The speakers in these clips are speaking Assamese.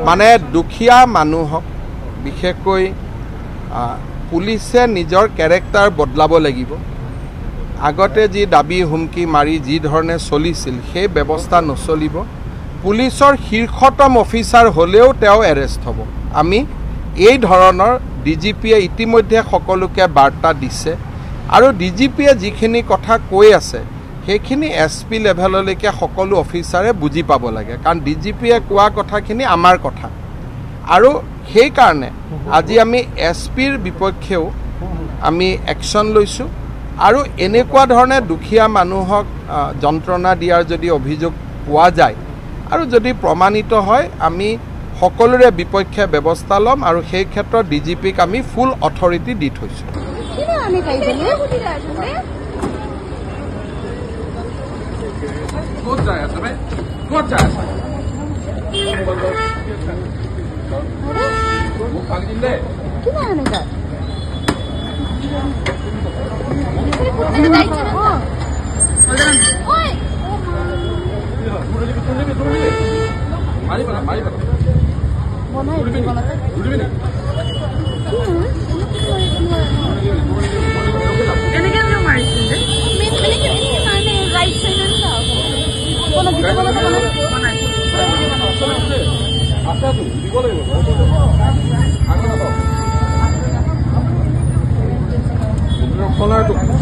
মানে দুখীয়া মানুহক বিশেষকৈ পুলিচে নিজৰ কেৰেক্টাৰ বদলাব লাগিব। আগতে যি দাবী হুমকি মাৰি যি ধৰণে চলিছিল সেই ব্যৱস্থা নচলিব। পুলিচৰ শীৰ্ষতম অফিচাৰ হ'লেও তেওঁ এৰেষ্ট হ'ব। আমি এই ধৰণৰ ডিজিপিয়ে ইতিমধ্যে সকলোকে বাৰ্তা দিছে আৰু ডিজিপিয়ে যিখিনি কথা কৈ আছে সেইখিনি এছপি লেভেললৈকে সকলো অফিচাৰে বুজি পাব লাগে, কাৰণ ডিজিপিয়ে কোৱা কথাখিনি আমাৰ কথা। আৰু সেইকাৰণে আজি আমি এছপিৰ বিপক্ষেও আমি একশ্যন লৈছোঁ। আৰু এনেকুৱা ধৰণে দুখীয়া মানুহক যন্ত্ৰণা দিয়াৰ যদি অভিযোগ পোৱা যায় আৰু যদি প্ৰমাণিত হয় আমি সকলোৰে বিপক্ষে ব্যৱস্থা ল'ম আৰু সেই ক্ষেত্ৰত ডিজিপিক আমি ফুল অথৰিটি দি থৈছোঁ।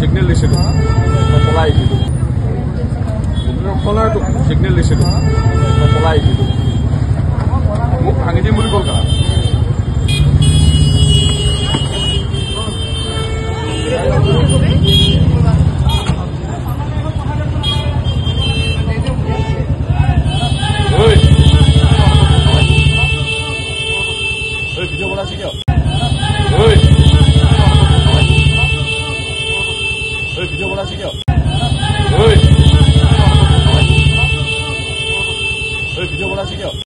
সিগনেল দিছিলোঁ পলাই দিলোঁ। সিগনেল দিছিলোঁ পলাই দিলোঁ। মোক ভাঙি দিম বুলি ক'ল। ভিডিঅ' বনাইছে কিয়? ভিডিঅ' বনাইছে কিয়? ভিডিঅ' বনাইছে কিয়?